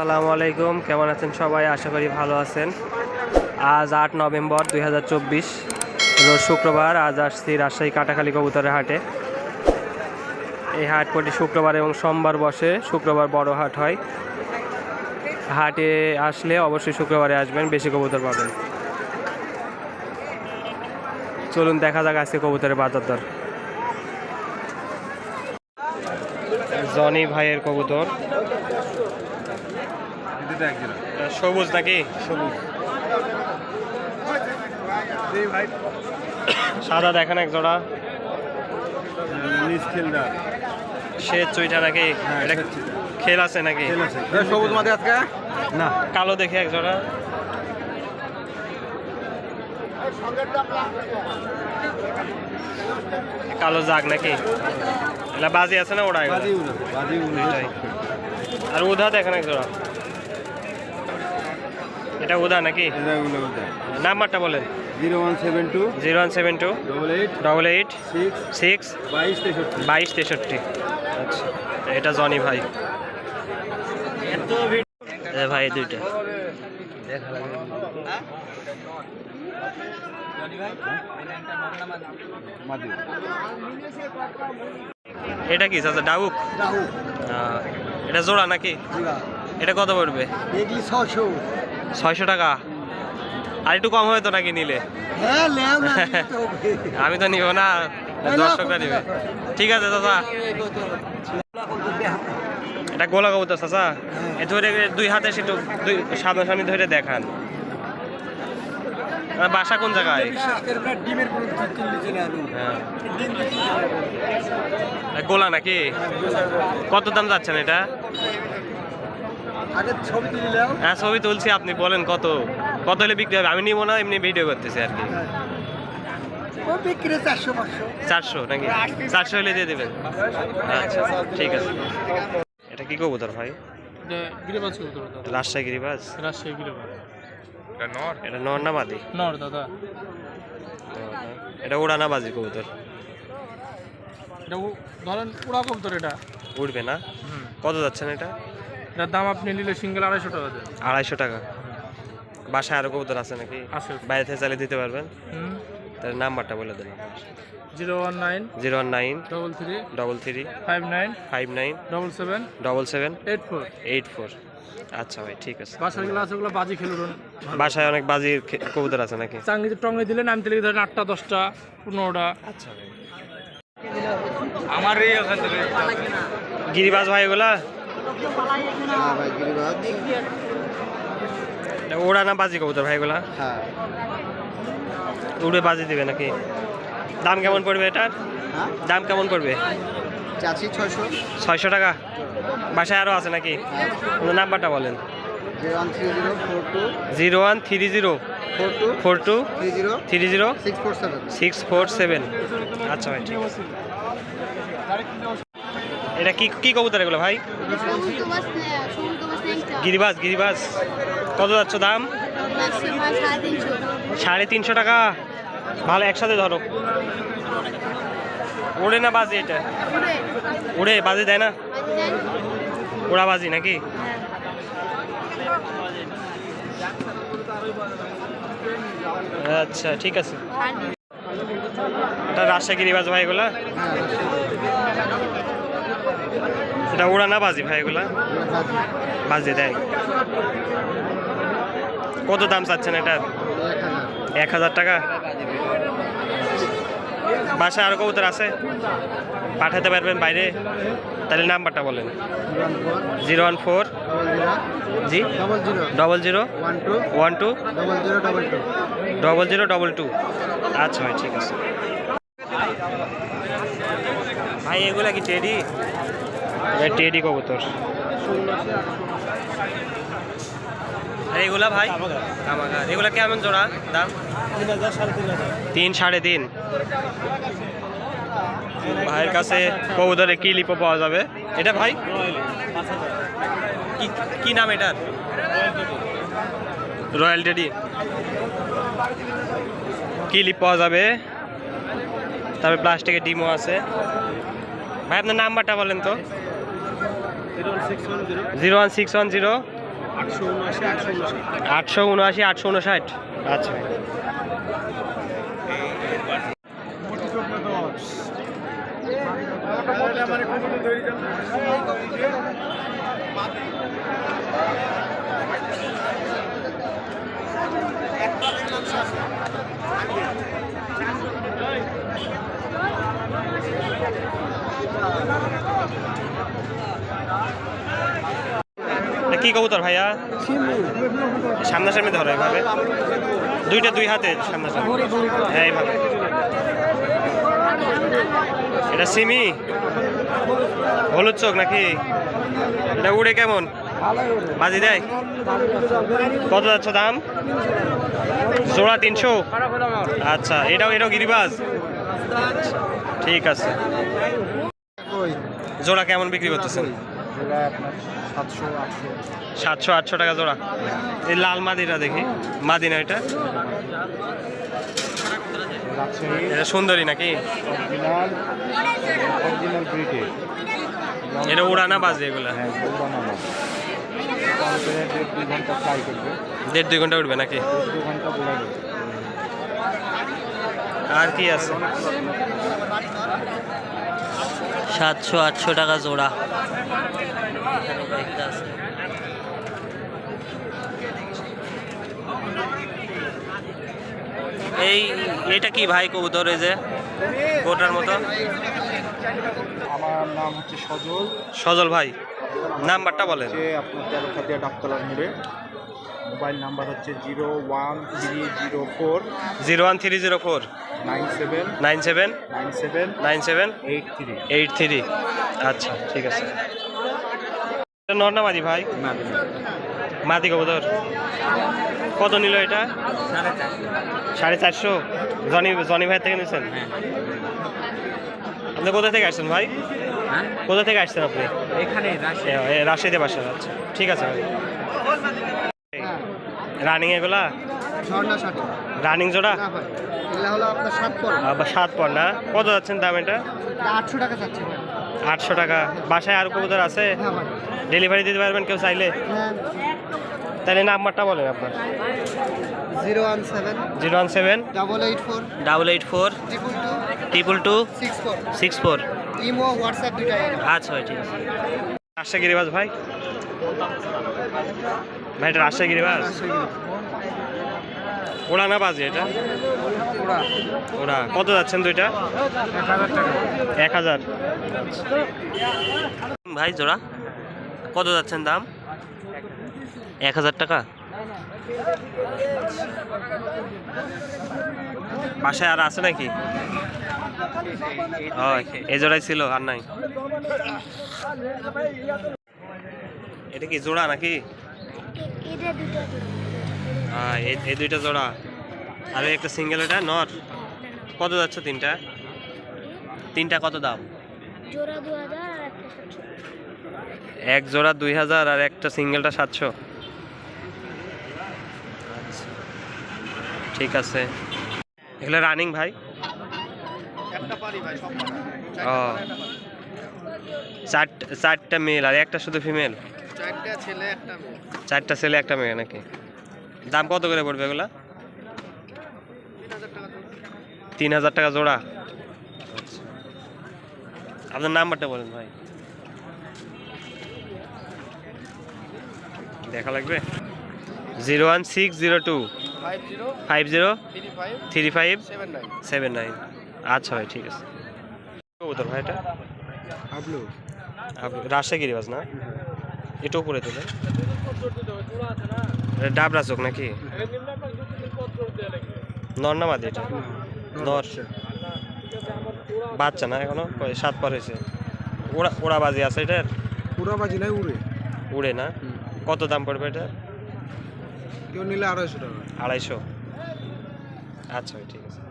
আসসালামু আলাইকুম, কেমন আছেন সবাই? আশা করি ভালো আছেন। আজ 8 নভেম্বর 2024 রোজ শুক্রবার। আজ আসছি রাজশাহী কাটাখালী কবুতরের হাটে। এই হাট প্রতি শুক্রবার এবং সোমবার বসে। শুক্রবার বড় হাট হয়। হাটে আসলে অবশ্যই শুক্রবারে আসবেন, বেশি কবুতর পাবেন। চলুন দেখা যাক আজকে কবুতরের বাজার দর। জনি ভাইয়ের কবুতর সবুজ নাকি? সবুজ সাদা দেখেন এক জোড়া। সে চুইটা নাকি? এটা খেল আছে নাকি? সবুজ মাঝে আজকে না, কালো দেখে এক জোড়া। কালো জাগ নাকি? এটা বাজি আছে না? ওরা আর উধা দেখেন এক জোড়া। এটা উদা নাকি? নাম্বারটা বলেন। 0172 0172 88 6 22 63। আচ্ছা, এটা জনি ভাই। ভাই দুইটা এটা কি চাচা? ডাউক? এটা জোড়া নাকি? এটা কত পড়বে? 600 টাকা। আর একটু কম হবে তো নাকি নিলে? আমি তো নিব না, দর্শকরা নিবে। ঠিক আছে চাচা। এটা গোলা কবুতর চাচা, ধরে দুই হাতে একটু সামনাসামনি ধরে দেখান। বাসা কোন জায়গায়? গোলা নাকি? কত দাম যাচ্ছেন এটা? হ্যাঁ, ছবি তুলছি, আপনি বলেন কত কত হলে বিক্রি হবে? আমি নিব না, এমনি ভিডিও করতেছি আর কি। 400 নাকি? 400 হলে দিয়ে দেবেন। আচ্ছা ঠিক আছে। এটা কি কবুতর ভাই? রাজশাহী গিরিবাজ। এটা নর না মাদি? নর দাদা। এটা উড়ানা বাজি কবুতর। এটা ধরেন উড়া কবুতর, এটা উঠবে না? কত যাচ্ছেন এটা? এটার দাম আপনি নিলে সিঙ্গেল 250 টাকা দেন। 250 টাকা। বাসায় আরো কবুতর আছে নাকি? আছে। বাইরে থেকে চালিয়ে দিতে পারবেন? তাহলে নাম্বারটা বলে দেন। 019 019 33 33 59 59 77 77 84। 84। আচ্ছা ভাই, ঠিক আছে। বাসার গুলো আছে, ওগুলো বাজি খেলুন। বাসায় অনেক বাজির কবুতর আছে নাকি? চাঙ্গি টঙ্গে দিলেন, আমি তাহলে ধরেন 8টা 10টা 15টা। আচ্ছা ভাই। আমার গিরিবাজ ভাই এগুলা? ওড়া না বাজি কবুতর ভাই এগুলা? উড়ে বাজি দিবে নাকি? দাম কেমন পড়বে এটার? দাম কেমন পড়বে? 600 টাকা। বাসায় আরো আছে নাকি? নাম্বারটা বলেন। 0130 42 30 647। আচ্ছা ভাই, ঠিক আছে। এটা কি কি কবুতর এগুলো ভাই? গিরিবাজ। গিরিবাজ কত যাচ্ছে দাম? 350 টাকা। ভালো, একসাথে ধরো। ওড়ে না বাজি? এটা উড়ে বাজি দেয় না? ওড়া বাজি নাকি? আচ্ছা ঠিক আছে। এটা রাজশাহী গিরিবাজ ভাই এগুলা? এটা উড়া না বাজি ভাই এগুলা? বাজি দেয়। কত দাম চাচ্ছেন এটা? 1000 টাকা। বাসায় আরো কবুতর আছে, পাঠাতে পারবেন বাইরে? তাহলে নাম্বারটা বলেন। 014 জি 00 12 0022। আচ্ছা ভাই, ঠিক আছে। ভাই এগুলা কি টেডি? টেডি কবুতর। এগুলা ভাই কামাগার। এগুলা কেমন জোড়া দাম? 3 3.5। ভাইয়ের কাছে কবুতরে কি লিপো পাওয়া যাবে? এটা ভাই কি নাম এটার? Royal teddy. কি লিপ পাওয়া যাবে? তারপরে প্লাস্টিকের ডিমও আছে। ভাই আপনার নাম্বারটা বলেন তো। 01610 879, 859। আচ্ছা কি কবুতর ভাইয়া? সামনাসামনি ধরো এইভাবে, দুইটা দুই হাতে সামনাসামনি, হ্যাঁ এইভাবে। এটা সিমি হলুদ চোখ নাকি? এটা উড়ে কেমন? বাজি দেয়? কত যাচ্ছে দাম? জোড়া 300। আচ্ছা, এটাও গিরিবাজ? ঠিক আছে। জোড়া কেমন বিক্রি করতেছেন? 700-800 টাকা জোড়া। এই লাল মাদিটা দেখি, মাদিনা এটা এটা সুন্দরী নাকি? এটা উড়ানা বাজে এগুলা? 1.5-2 ঘন্টা উঠবে নাকি? আর কি আছে? 700-800 টাকা জোড়া। এটা কি ভাই কবুতর? এই যে গোটার মতো। আমার নাম হচ্ছে সজল। সজল ভাই, নাম্বারটা বলেন। আপনার তেরোখাদিয়া ডাক্তার মোড়ে। মোবাইল নাম্বার হচ্ছে 01304 01304 97 97 97 97 83। 83। আচ্ছা ঠিক আছে। এটা নর না মাদি ভাই? মাদি কবুতর। কত নিল এটা? 450। জনি ভাই থেকে নিয়েছেন? আপনি কোথা থেকে আসছেন ভাই? কোথা থেকে আসছেন আপনি? এখানে রাজশাহীতে বাসা। আচ্ছা ঠিক আছে ভাই। রানিং এগুলা? রানিং জোড়া? হলো আপনার 7 পর। 7 পর না? কত যাচ্ছেন দাম এটা? 800 টাকা চাচ্ছি ভাই। 800 টাকা। বাসায় আর কবুতর আছে? হ্যাঁ ভাই। ডেলিভারি দিতে পারবেন কেউ চাইলে? হ্যাঁ। তাহলে নাম্বারটা বলেন আপনার। 017 017 884 884 222 64 64। ইমো হোয়াটসঅ্যাপ দুটাই। আচ্ছা ভাই ঠিক আছে। রাজশাহী গিরিবাজ ভাই? ভাই এটা রাজশাহী গিরিবাজ? ওড়া না বাজে এটা? ওড়া। কত যাচ্ছেন দুইটা? 1000 ভাই জোড়া কত যাচ্ছেন দাম? 1000 টাকা। বাসায় আর আছে নাকি? এই জোড়াই ছিল, আর নাই। এটা কি জোড়া নাকি? হ্যাঁ এই দুইটা জোড়া, আর একটা সিঙ্গেল। এটা নর। কত যাচ্ছে তিনটা? কত দাম? এক জোড়া 2000 আর একটা সিঙ্গেলটা 700। ঠিক আছে। এগুলো রানিং ভাই? ও, চারটা মেল আর একটা শুধু ফিমেল? 4টা ছেলে একটা মেয়ে নাকি? দাম কত করে পড়বে এগুলা? 3000 টাকা জোড়া। আপনার নাম্বারটা বলেন ভাই। দেখা লাগবে? 01602 503579। আচ্ছা ভাই ঠিক আছে। কবুতর ভাই এটা? রাজশাহী গিরিবাজ না? এটা উপরে তোলে ডাবরা চোখ নাকি? নর না মাদি এটা? নর। বাচ্চা না এখনো? 7 পর হয়েছে। ওড়া বাজি আছে এটার? পুরা বাজি নাই, উড়ে। উড়ে না? কত দাম পড়বে এটা? কেউ নিলে 250 টাকা। 250। আচ্ছা ভাই ঠিক আছে।